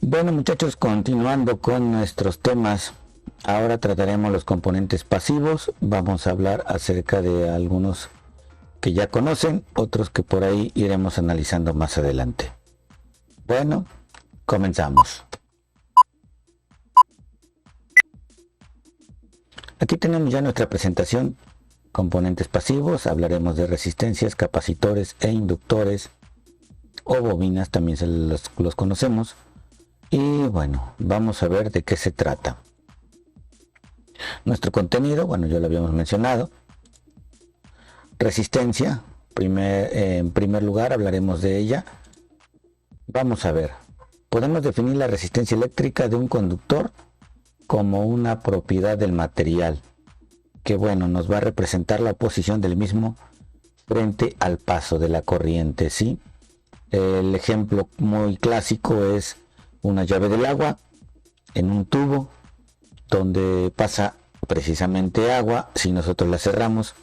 Bueno, muchachos, continuando con nuestros temas, ahora trataremos los componentes pasivos. Vamos a hablar acerca de algunos que ya conocen, otros que por ahí iremos analizando más adelante. Bueno, comenzamos. Aquí tenemos ya nuestra presentación. Componentes pasivos, hablaremos de resistencias, capacitores e inductores, o bobinas, también los conocemos. Y bueno, vamos a ver de qué se trata. Nuestro contenido, bueno, ya lo habíamos mencionado. Resistencia, en primer lugar hablaremos de ella. Vamos a ver, podemos definir la resistencia eléctrica de un conductor como una propiedad del material, que bueno, nos va a representar la oposición del mismo frente al paso de la corriente, ¿sí? El ejemplo muy clásico es una llave del agua en un tubo donde pasa precisamente agua. Si nosotros la cerramos,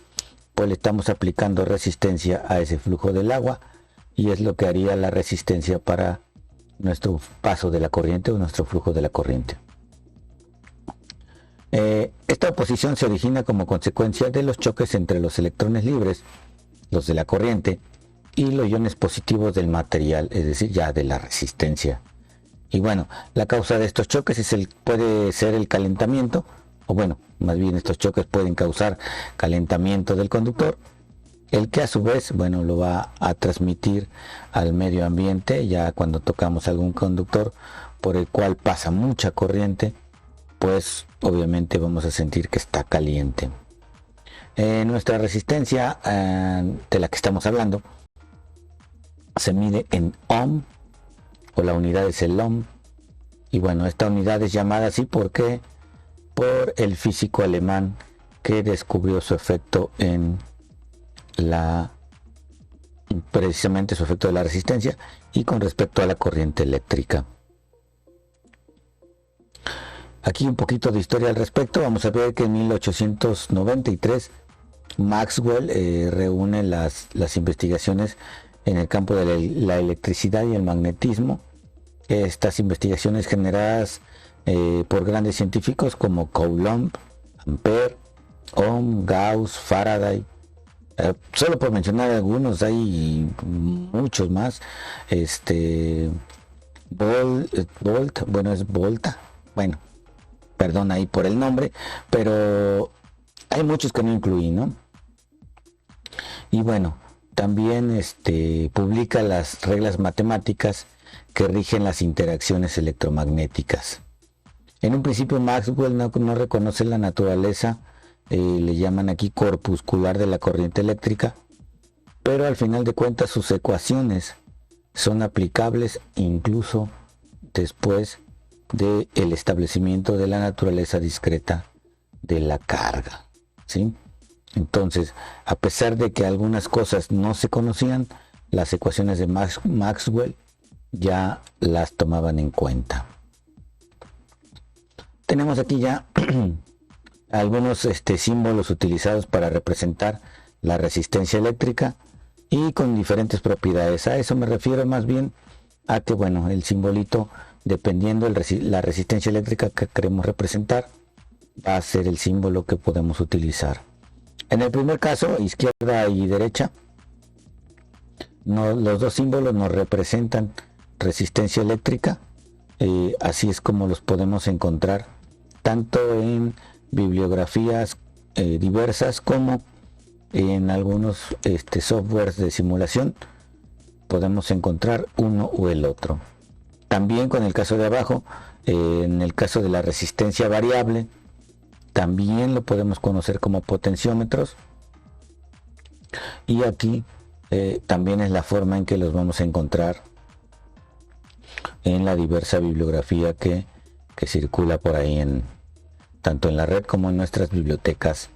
pues le estamos aplicando resistencia a ese flujo del agua, y es lo que haría la resistencia para nuestro paso de la corriente o nuestro flujo de la corriente. Esta oposición se origina como consecuencia de los choques entre los electrones libres, los de la corriente, y los iones positivos del material, es decir, ya de la resistencia. Y bueno, la causa de estos choques puede ser el calentamiento, o bueno, más bien estos choques pueden causar calentamiento del conductor, el que a su vez, bueno, lo va a transmitir al medio ambiente. Ya cuando tocamos algún conductor por el cual pasa mucha corriente, pues obviamente vamos a sentir que está caliente. Nuestra resistencia de la que estamos hablando se mide en ohm, o la unidad es el ohm, y bueno, esta unidad es llamada así porque por el físico alemán que descubrió su efecto precisamente su efecto de la resistencia y con respecto a la corriente eléctrica. Aquí un poquito de historia al respecto. Vamos a ver que en 1893 Maxwell reúne las investigaciones en el campo de la electricidad y el magnetismo. Estas investigaciones generadas por grandes científicos como Coulomb, Ampère, Ohm, Gauss, Faraday. Solo por mencionar algunos, hay muchos más. Volt, bueno, es Volta. Bueno, perdón ahí por el nombre, pero hay muchos que no incluí, ¿no? Y bueno, también publica las reglas matemáticas que rigen las interacciones electromagnéticas. En un principio Maxwell no reconoce la naturaleza, le llaman aquí corpuscular, de la corriente eléctrica, pero al final de cuentas sus ecuaciones son aplicables incluso después del establecimiento de la naturaleza discreta de la carga, ¿sí? Entonces, a pesar de que algunas cosas no se conocían, las ecuaciones de Maxwell ya las tomaban en cuenta. Tenemos aquí ya algunos símbolos utilizados para representar la resistencia eléctrica y con diferentes propiedades. A eso me refiero más bien a que, bueno, el simbolito, dependiendo la resistencia eléctrica que queremos representar, va a ser el símbolo que podemos utilizar. En el primer caso, izquierda y derecha, los dos símbolos nos representan resistencia eléctrica. Así es como los podemos encontrar tanto en bibliografías diversas como en algunos softwares de simulación. Podemos encontrar uno o el otro. También con el caso de abajo, en el caso de la resistencia variable, también lo podemos conocer como potenciómetros, y aquí también es la forma en que los vamos a encontrar en la diversa bibliografía que circula por ahí, tanto en la red como en nuestras bibliotecas,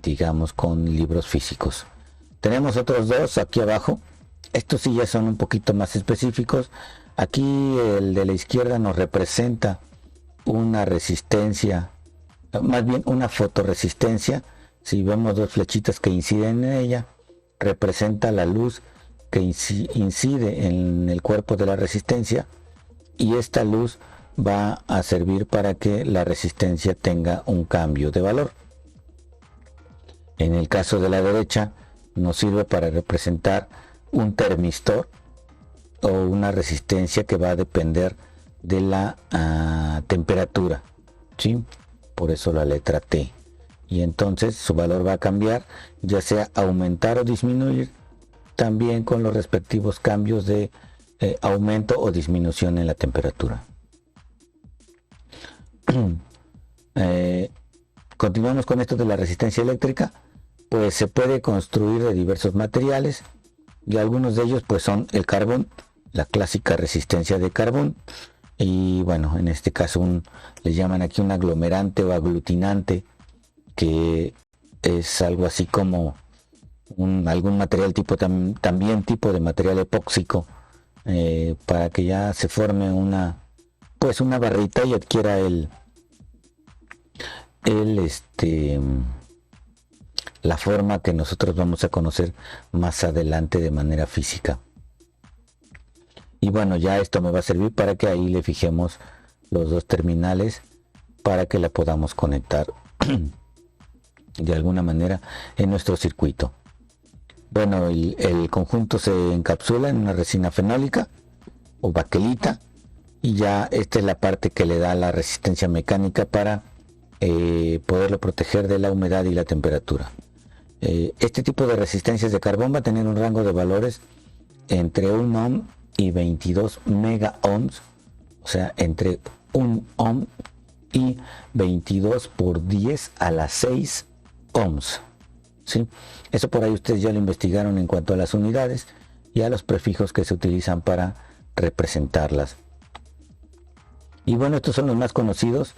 digamos, con libros físicos. Tenemos otros dos aquí abajo. Estos sí ya son un poquito más específicos. Aquí el de la izquierda nos representa una resistencia, más bien una fotorresistencia. Si vemos dos flechitas que inciden en ella, representa la luz que incide en el cuerpo de la resistencia, y esta luz va a servir para que la resistencia tenga un cambio de valor. En el caso de la derecha nos sirve para representar un termistor o una resistencia que va a depender de la temperatura, ¿sí? Por eso la letra T. Y entonces su valor va a cambiar, ya sea aumentar o disminuir, también con los respectivos cambios de aumento o disminución en la temperatura. Continuamos con esto de la resistencia eléctrica. Pues se puede construir de diversos materiales y algunos de ellos pues son el carbón, la clásica resistencia de carbón, y bueno, en este caso le llaman aquí un aglomerante o aglutinante, que es algo así como algún material tipo también tipo de material epóxico, para que ya se forme una barrita y adquiera la forma que nosotros vamos a conocer más adelante de manera física. Y bueno, ya esto me va a servir para que ahí le fijemos los dos terminales para que la podamos conectar de alguna manera en nuestro circuito. Bueno, el conjunto se encapsula en una resina fenólica o baquelita, y ya esta es la parte que le da la resistencia mecánica para poderlo proteger de la humedad y la temperatura. Este tipo de resistencias de carbón va a tener un rango de valores entre 1 ohm y 22 mega ohms, o sea, entre 1 ohm y 22 por 10 a la 6 ohms, ¿sí? Eso por ahí ustedes ya lo investigaron en cuanto a las unidades y a los prefijos que se utilizan para representarlas. Y bueno, estos son los más conocidos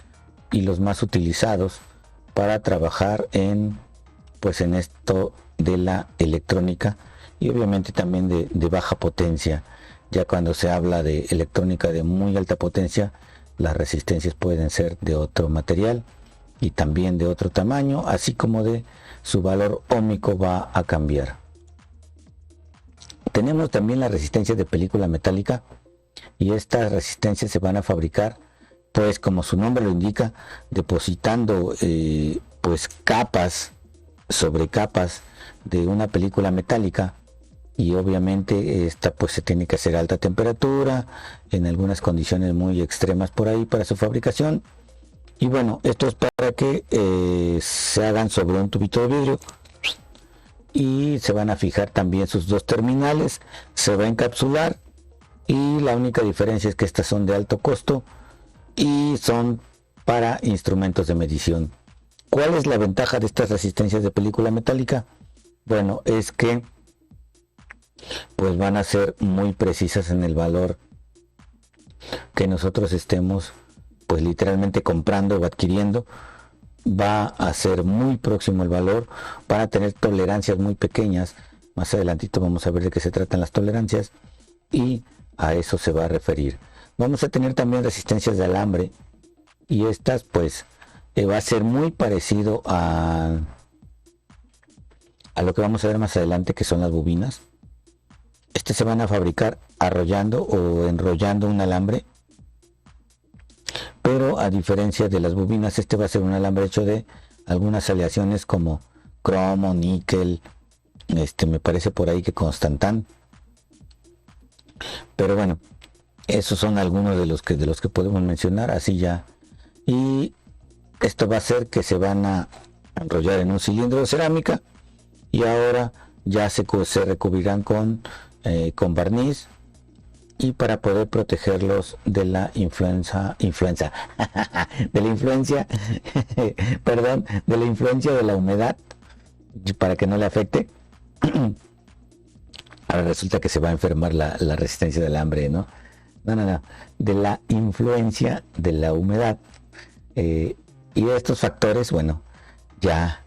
y los más utilizados para trabajar en esto de la electrónica, y obviamente también de baja potencia. Ya cuando se habla de electrónica de muy alta potencia, las resistencias pueden ser de otro material y también de otro tamaño, así como de su valor óhmico va a cambiar. Tenemos también la resistencia de película metálica, y estas resistencias se van a fabricar, pues como su nombre lo indica, depositando capas sobre capas de una película metálica, y obviamente esta pues se tiene que hacer a alta temperatura, en algunas condiciones muy extremas por ahí para su fabricación. Y bueno, esto es para que se hagan sobre un tubito de vidrio, y se van a fijar también sus dos terminales, se va a encapsular, y la única diferencia es que estas son de alto costo y son para instrumentos de medición. ¿Cuál es la ventaja de estas resistencias de película metálica? Bueno, es que pues van a ser muy precisas en el valor que nosotros estemos pues literalmente comprando o adquiriendo. Va a ser muy próximo el valor, van a tener tolerancias muy pequeñas. Más adelantito vamos a ver de qué se tratan las tolerancias, y a eso se va a referir. Vamos a tener también resistencias de alambre, y estas pues va a ser muy parecido a lo que vamos a ver más adelante, que son las bobinas. Estas se van a fabricar arrollando o enrollando un alambre, pero a diferencia de las bobinas, este va a ser un alambre hecho de algunas aleaciones como cromo, níquel, me parece por ahí que constantán. Pero bueno, esos son algunos de los que podemos mencionar así ya. Y esto va a hacer que se van a enrollar en un cilindro de cerámica, y ahora ya se recubrirán con barniz, y para poder protegerlos de la influencia de la influencia de la influencia de la humedad, para que no le afecte. Ahora resulta que se va a enfermar la resistencia del alambre, ¿no? No, de la influencia de la humedad, y estos factores, bueno, ya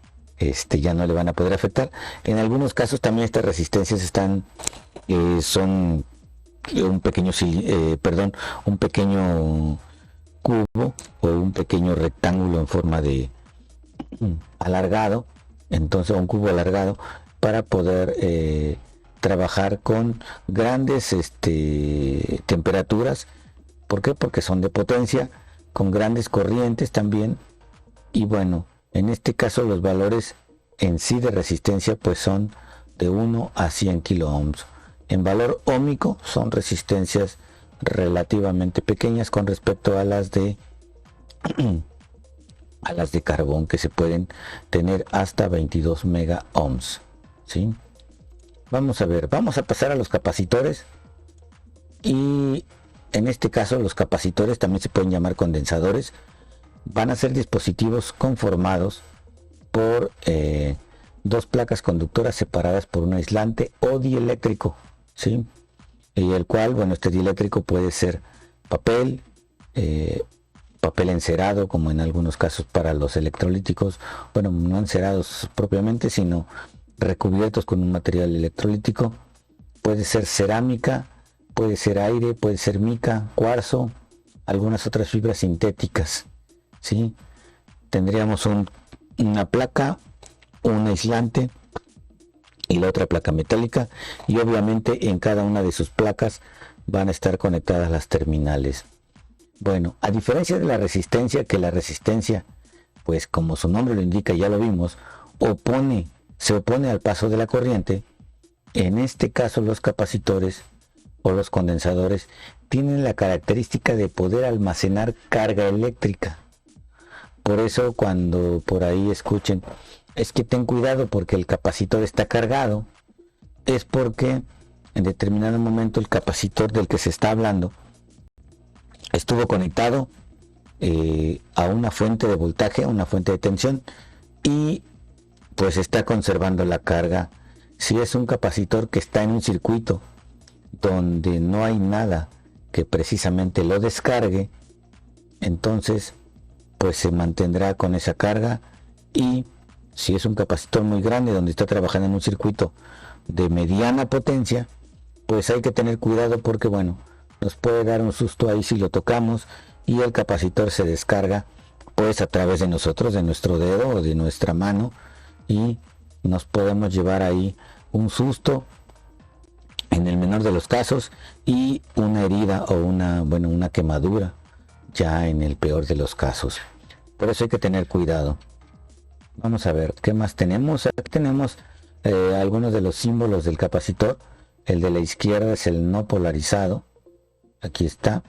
no le van a poder afectar. En algunos casos también estas resistencias son un pequeño cubo o un pequeño rectángulo en forma de alargado, entonces un cubo alargado, para poder trabajar con grandes temperaturas ¿Por qué? Porque son de potencia, con grandes corrientes también. Y bueno, en este caso los valores en sí de resistencia pues son de 1 a 100 kilo ohms. En valor óhmico son resistencias relativamente pequeñas con respecto a las de carbón, que se pueden tener hasta 22 mega ohms, ¿sí? Vamos a ver, vamos a pasar a los capacitores. Y en este caso los capacitores también se pueden llamar condensadores. Van a ser dispositivos conformados por dos placas conductoras separadas por un aislante o dieléctrico, ¿sí? Y el cual, bueno, este dieléctrico puede ser papel, papel encerado, como en algunos casos para los electrolíticos, bueno, no encerados propiamente, sino recubiertos con un material electrolítico. Puede ser cerámica, puede ser aire, puede ser mica, cuarzo, algunas otras fibras sintéticas, ¿sí? Tendríamos una placa, un aislante y la otra placa metálica, y obviamente en cada una de sus placas van a estar conectadas las terminales. Bueno, a diferencia de la resistencia, que la resistencia, pues como su nombre lo indica, ya lo vimos, se opone al paso de la corriente. En este caso los capacitores o los condensadores tienen la característica de poder almacenar carga eléctrica. Por eso cuando por ahí escuchen, es que ten cuidado porque el capacitor está cargado, es porque en determinado momento el capacitor del que se está hablando estuvo conectado a una fuente de voltaje, a una fuente de tensión, y pues está conservando la carga. Si es un capacitor que está en un circuito donde no hay nada que precisamente lo descargue, entonces pues se mantendrá con esa carga. Y si es un capacitor muy grande donde está trabajando en un circuito de mediana potencia, pues hay que tener cuidado porque bueno, nos puede dar un susto ahí si lo tocamos y el capacitor se descarga pues a través de nosotros, de nuestro dedo o de nuestra mano, y nos podemos llevar ahí un susto en el menor de los casos y una herida o una quemadura ya en el peor de los casos. Por eso hay que tener cuidado. Vamos a ver qué más tenemos. Aquí tenemos algunos de los símbolos del capacitor. El de la izquierda es el no polarizado, aquí está.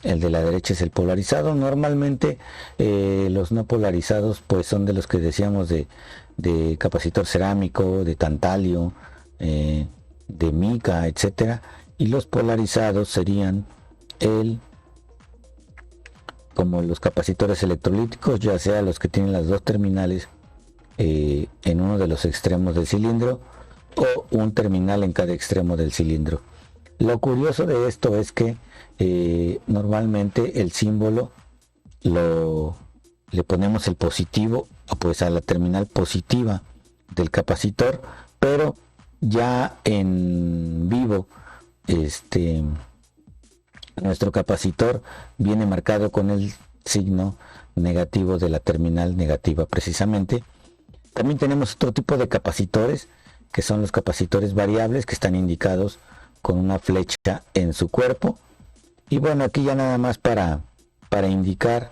El de la derecha es el polarizado. Normalmente los no polarizados pues son de los que decíamos de capacitor cerámico, de tantalio, de mica, etcétera. Y los polarizados serían como los capacitores electrolíticos, ya sea los que tienen las dos terminales en uno de los extremos del cilindro o un terminal en cada extremo del cilindro. Lo curioso de esto es que normalmente el símbolo le ponemos el positivo pues a la terminal positiva del capacitor, pero ya en vivo nuestro capacitor viene marcado con el signo negativo de la terminal negativa precisamente. También tenemos otro tipo de capacitores, que son los capacitores variables, que están indicados con una flecha en su cuerpo. Y bueno, aquí ya nada más para indicar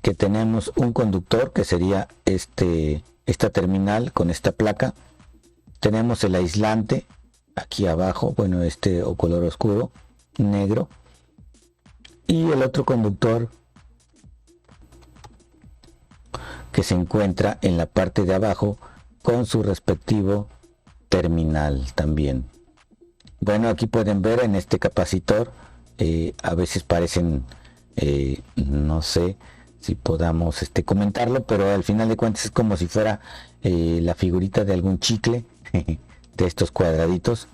que tenemos un conductor, que sería esta terminal con esta placa. Tenemos el aislante aquí abajo, bueno, o color oscuro, negro. Y el otro conductor que se encuentra en la parte de abajo con su respectivo terminal también. Bueno, aquí pueden ver en este capacitor, a veces parecen, no sé si podamos comentarlo, pero al final de cuentas es como si fuera la figurita de algún chicle, de estos cuadraditos.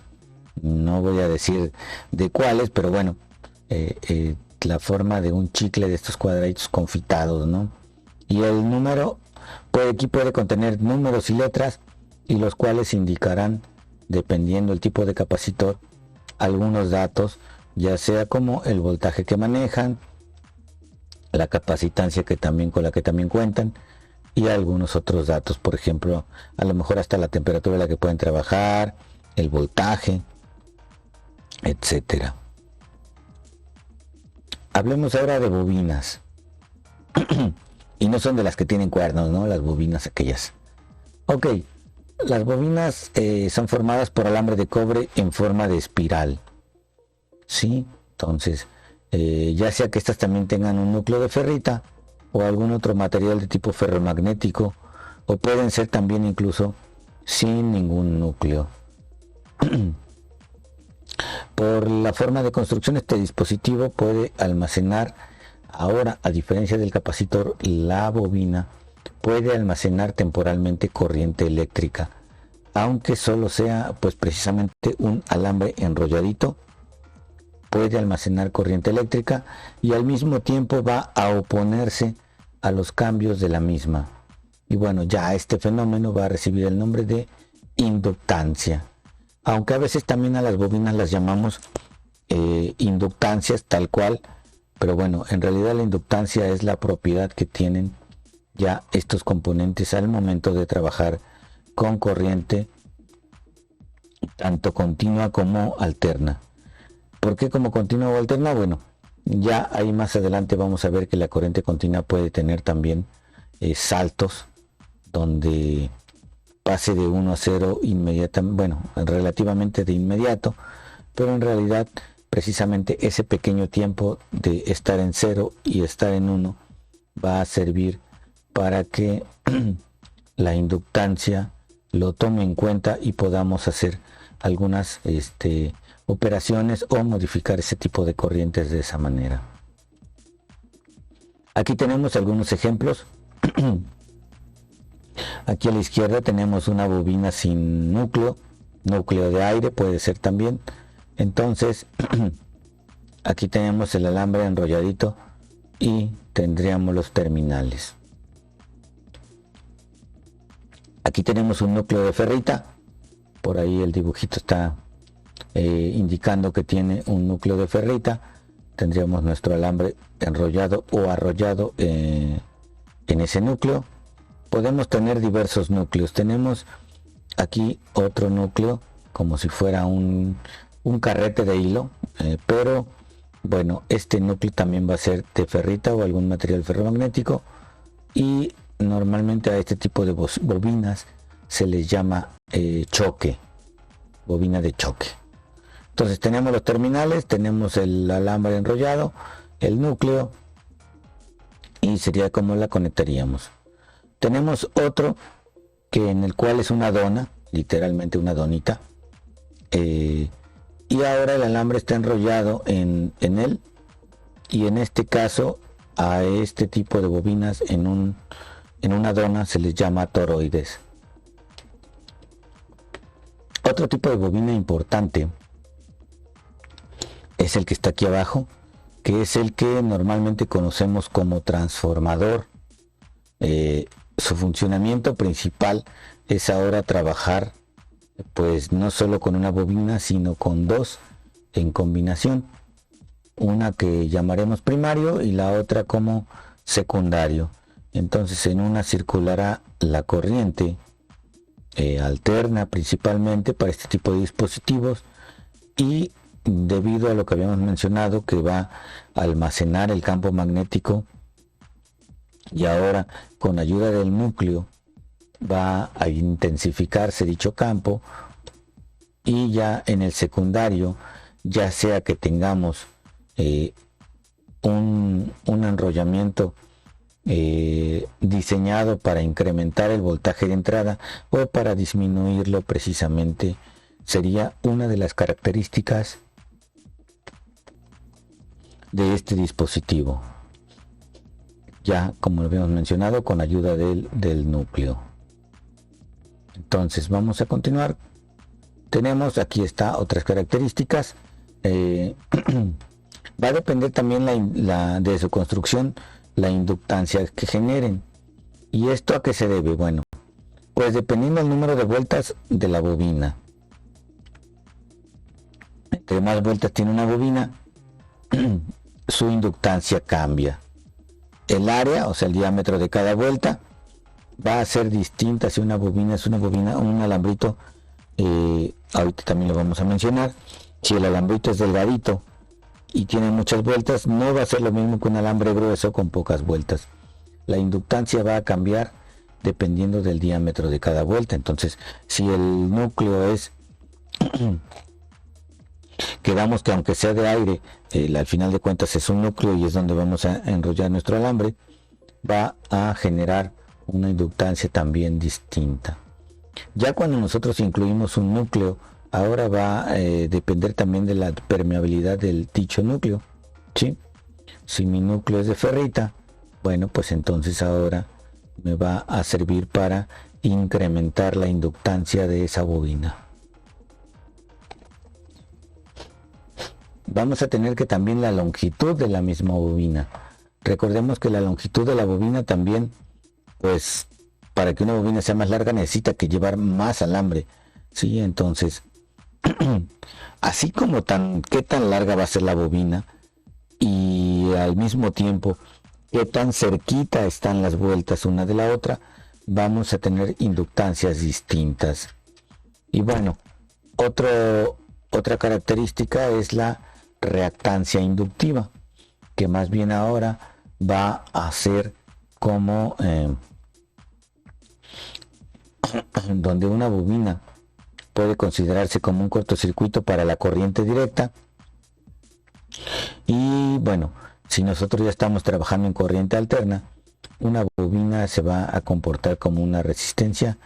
No voy a decir de cuáles, pero bueno, la forma de un chicle de estos cuadraditos confitados, ¿no? Y el número, aquí puede contener números y letras, y los cuales indicarán, dependiendo del tipo de capacitor, algunos datos, ya sea como el voltaje que manejan, la capacitancia con la que también cuentan, y algunos otros datos, por ejemplo, a lo mejor hasta la temperatura a la que pueden trabajar, el voltaje, etcétera. hablemos ahora de bobinas. Y no son de las que tienen cuernos, ¿no? Las bobinas aquellas. Ok, las bobinas son formadas por alambre de cobre en forma de espiral. ¿Sí? Entonces, ya sea que estas también tengan un núcleo de ferrita o algún otro material de tipo ferromagnético, o pueden ser también incluso sin ningún núcleo. Por la forma de construcción, este dispositivo puede almacenar, ahora a diferencia del capacitor, la bobina puede almacenar temporalmente corriente eléctrica, aunque solo sea pues precisamente un alambre enrolladito. Puede almacenar corriente eléctrica y al mismo tiempo va a oponerse a los cambios de la misma. Y bueno, ya este fenómeno va a recibir el nombre de inductancia. Aunque a veces también a las bobinas las llamamos inductancias tal cual, pero bueno, en realidad la inductancia es la propiedad que tienen ya estos componentes al momento de trabajar con corriente tanto continua como alterna. ¿Por qué como continua o alterna? Bueno, ya ahí más adelante vamos a ver que la corriente continua puede tener también saltos donde pase de 1 a 0 inmediatamente, bueno, relativamente de inmediato, pero en realidad precisamente ese pequeño tiempo de estar en 0 y estar en 1 va a servir para que la inductancia lo tome en cuenta y podamos hacer algunas operaciones o modificar ese tipo de corrientes de esa manera. Aquí tenemos algunos ejemplos. Aquí a la izquierda tenemos una bobina sin núcleo de aire puede ser también. Entonces aquí tenemos el alambre enrolladito y tendríamos los terminales. Aquí tenemos un núcleo de ferrita, por ahí el dibujito está indicando que tiene un núcleo de ferrita. Tendríamos nuestro alambre enrollado o arrollado en ese núcleo. Podemos tener diversos núcleos. Tenemos aquí otro núcleo como si fuera un carrete de hilo, pero bueno, este núcleo también va a ser de ferrita o algún material ferromagnético, y normalmente a este tipo de bobinas se les llama choque, bobina de choque. Entonces tenemos los terminales, tenemos el alambre enrollado, el núcleo, y sería como la conectaríamos. Tenemos otro que en el cual es una dona, literalmente una donita, y ahora el alambre está enrollado en él, y en este caso a este tipo de bobinas en una dona se les llama toroides. Otro tipo de bobina importante es el que está aquí abajo, que es el que normalmente conocemos como transformador. Su funcionamiento principal es ahora trabajar pues no solo con una bobina, sino con dos en combinación, una que llamaremos primario y la otra como secundario. Entonces en una circulará la corriente alterna principalmente para este tipo de dispositivos, y debido a lo que habíamos mencionado, que va a almacenar el campo magnético, y ahora con ayuda del núcleo va a intensificarse dicho campo, y ya en el secundario, ya sea que tengamos un enrollamiento diseñado para incrementar el voltaje de entrada o para disminuirlo, precisamente sería una de las características de este dispositivo, ya como lo habíamos mencionado, con ayuda del núcleo. Entonces vamos a continuar. Tenemos aquí está otras características. Va a depender también de su construcción, la inductancia que generen. ¿Y esto a qué se debe? Bueno, pues dependiendo del número de vueltas de la bobina. Entre más vueltas tiene una bobina, su inductancia cambia. El área, o sea el diámetro de cada vuelta, va a ser distinta si una bobina es una bobina, un alambrito, ahorita también lo vamos a mencionar. Si el alambrito es delgadito y tiene muchas vueltas, no va a ser lo mismo que un alambre grueso con pocas vueltas. La inductancia va a cambiar dependiendo del diámetro de cada vuelta. Entonces, si el núcleo es quedamos que aunque sea de aire, al final de cuentas es un núcleo y es donde vamos a enrollar nuestro alambre, va a generar una inductancia también distinta. Ya cuando nosotros incluimos un núcleo, ahora va a depender también de la permeabilidad del dicho núcleo, ¿sí? Si mi núcleo es de ferrita, bueno, pues entonces ahora me va a servir para incrementar la inductancia de esa bobina. Vamos a tener que también la longitud de la misma bobina. Recordemos que la longitud de la bobina también, pues, para que una bobina sea más larga necesita que llevar más alambre, ¿sí? Entonces, así como qué tan larga va a ser la bobina y al mismo tiempo qué tan cerquita están las vueltas una de la otra, vamos a tener inductancias distintas. Y bueno, otra característica es la reactancia inductiva, que más bien ahora va a ser como donde una bobina puede considerarse como un cortocircuito para la corriente directa. Y bueno, si nosotros ya estamos trabajando en corriente alterna, una bobina se va a comportar como una resistencia,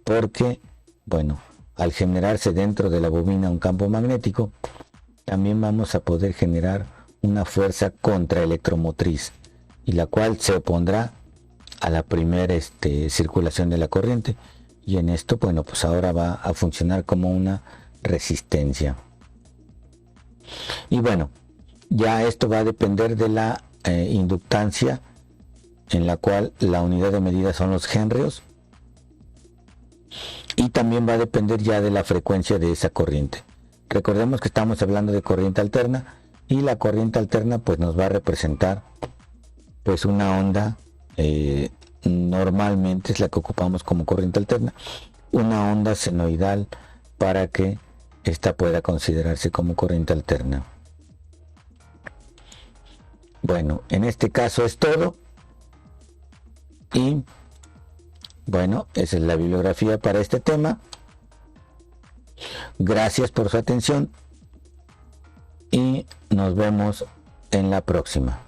porque, bueno, al generarse dentro de la bobina un campo magnético, también vamos a poder generar una fuerza contraelectromotriz, y la cual se opondrá a la primera circulación de la corriente, y en esto, bueno, pues ahora va a funcionar como una resistencia. Y bueno, ya esto va a depender de la inductancia, en la cual la unidad de medida son los henrios, y también va a depender ya de la frecuencia de esa corriente. Recordemos que estamos hablando de corriente alterna, y la corriente alterna pues nos va a representar pues una onda, normalmente es la que ocupamos como corriente alterna, una onda senoidal, para que esta pueda considerarse como corriente alterna. Bueno, en este caso es todo, y bueno, esa es la bibliografía para este tema. Gracias por su atención y nos vemos en la próxima.